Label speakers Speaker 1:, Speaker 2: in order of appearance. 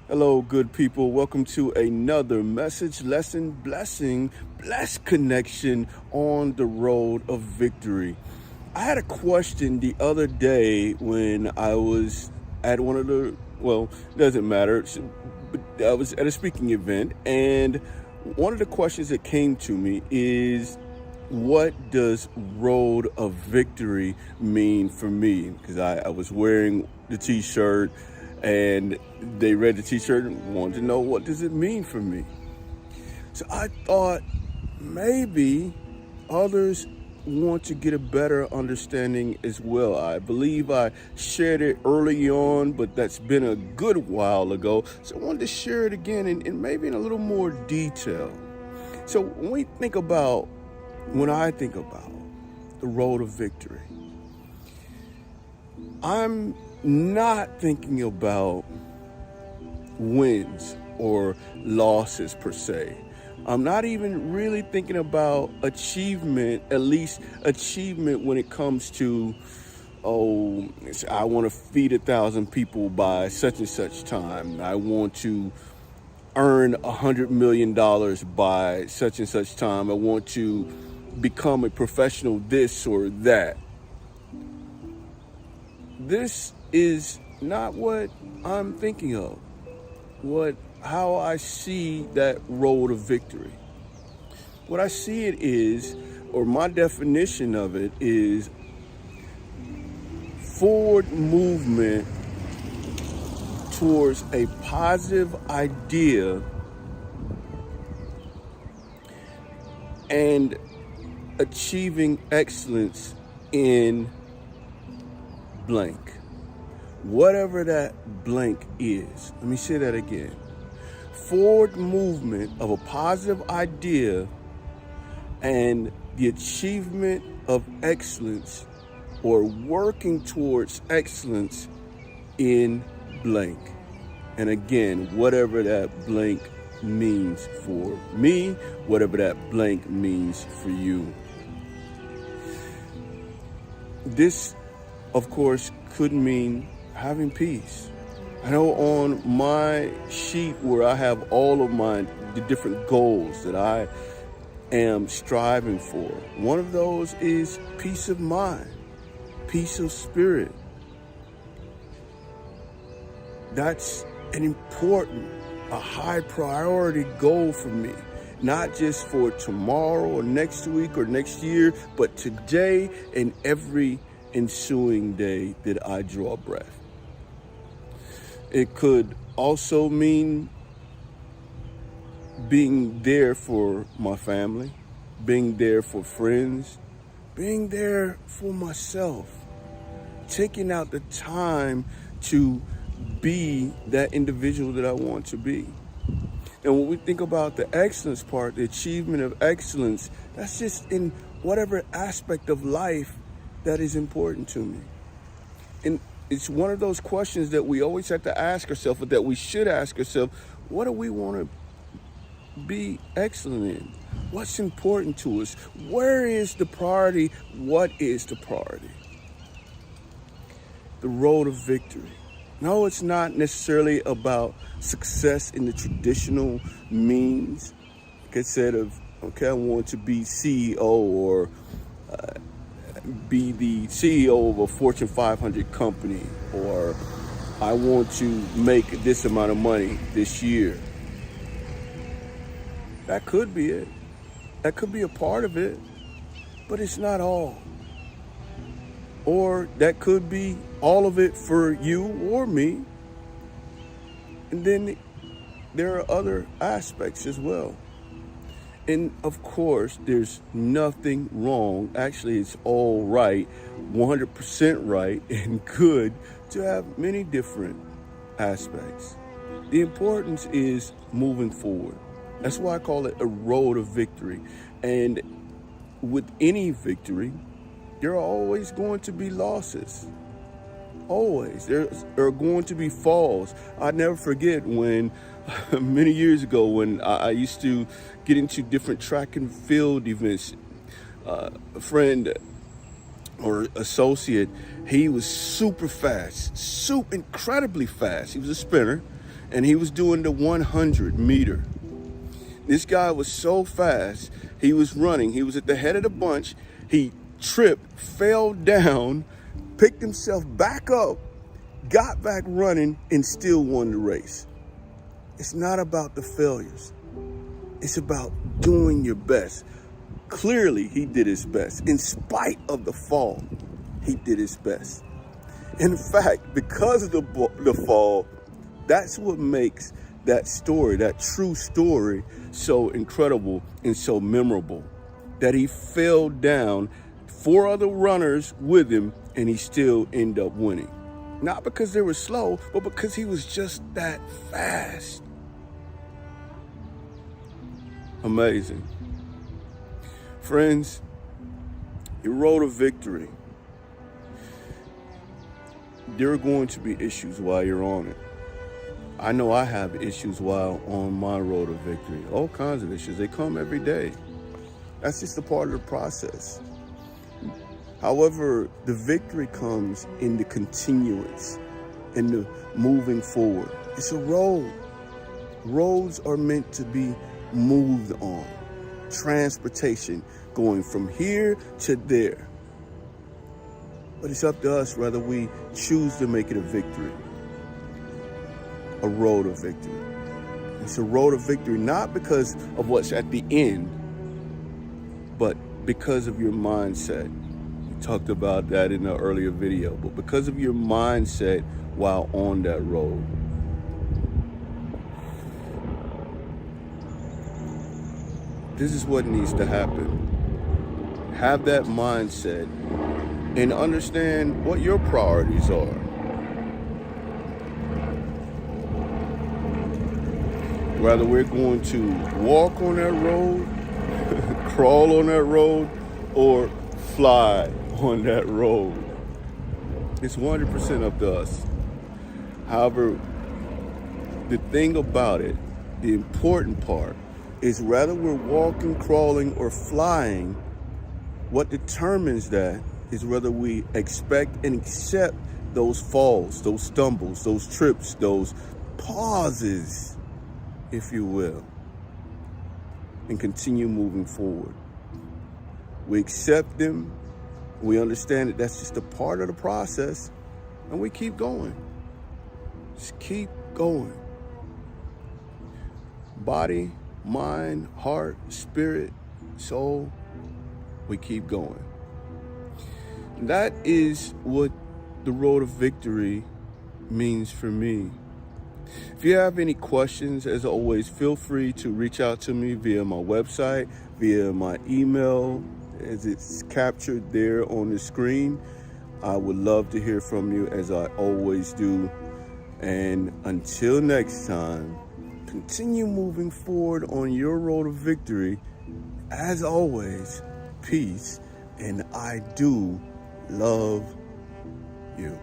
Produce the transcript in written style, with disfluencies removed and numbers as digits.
Speaker 1: Hello, good people. Welcome to another message, lesson, blessing, blessed connection on the road of victory. I had a question the other day when I was at one of it doesn't matter. I was at a speaking event, and one of the questions that came to me is, what does road of victory mean for me? Because I was wearing the t-shirt and they read the t-shirt and wanted to know, what does it mean for me? So I thought maybe others want to get a better understanding as well. I believe I shared it early on, but that's been a good while ago. So I wanted to share it again and maybe in a little more detail. So when I think about the road of victory, I'm not thinking about wins or losses per se. I'm not even really thinking about achievement, at least achievement when it comes to, I want to feed 1,000 people by such and such time. I want to earn $100 million by such and such time. I want to become a professional this or that. This is not what I'm thinking of, how I see that road of victory. What I see it is, or my definition of it is, forward movement towards a positive idea and achieving excellence in blank. Whatever that blank is. Let me say that again. Forward movement of a positive idea and the achievement of excellence, or working towards excellence in blank. And again, whatever that blank means for me, whatever that blank means for you. This, of course, could mean having peace. I know on my sheet where I have all of the different goals that I am striving for, one of those is peace of mind, peace of spirit. That's an important, a high priority goal for me, not just for tomorrow or next week or next year, but today and every ensuing day that I draw breath. It could also mean being there for my family, being there for friends, being there for myself, taking out the time to be that individual that I want to be. And when we think about the excellence part, the achievement of excellence, that's just in whatever aspect of life that is important to me. And it's one of those questions that we always have to ask ourselves, or that we should ask ourselves: what do we want to be excellent in? What's important to us? Where is the priority? What is the priority? The road of victory. No, it's not necessarily about success in the traditional means. Like I said, I want to be CEO or be the CEO of a Fortune 500 company, or I want to make this amount of money this year. That could be it. That could be a part of it, but it's not all. Or that could be all of it for you or me. And then there are other aspects as well. And of course, there's nothing wrong. Actually, it's all right, 100% right and good to have many different aspects. The importance is moving forward. That's why I call it a road of victory. And with any victory, there are always going to be losses. Always. There are going to be falls. I never forget when, many years ago, when I used to get into different track and field events. A friend or associate, he was super fast, incredibly fast. He was a sprinter, and he was doing the 100 meter. This guy was so fast. He was running. He was at the head of the bunch. He tripped, fell down, picked himself back up, got back running, and still won the race. It's not about the failures. It's about doing your best. Clearly, he did his best. In spite of the fall, he did his best. In fact, because of the fall, that's what makes that story, that true story, so incredible and so memorable. That he fell down, 4 other runners with him, and he still ended up winning. Not because they were slow, but because he was just that fast. Amazing. Friends, your road to victory, there are going to be issues while you're on it. I know I have issues while on my road to victory. All kinds of issues. They come every day. That's just a part of the process. However, the victory comes in the continuance, in the moving forward. It's a road. Roads are meant to be moved on. Transportation going from here to there. But it's up to us whether we choose to make it a victory. A road of victory. It's a road of victory not because of what's at the end, but because of your mindset. We talked about that in an earlier video, but because of your mindset while on that road. This is what needs to happen. Have that mindset and understand what your priorities are. Whether we're going to walk on that road, crawl on that road, or fly on that road. It's 100% up to us. However, the thing about it, the important part, is whether we're walking, crawling, or flying, what determines that is whether we expect and accept those falls, those stumbles, those trips, those pauses, if you will, and continue moving forward. We accept them, we understand that that's just a part of the process, and we keep going. Just keep going. Body, mind, heart, spirit, soul, we keep going. That is what the road of victory means for me. If you have any questions, as always, feel free to reach out to me via my website, via my email, as it's captured there on the screen. I would love to hear from you, as I always do. And until next time, continue moving forward on your road of victory. As always, peace, and I do love you.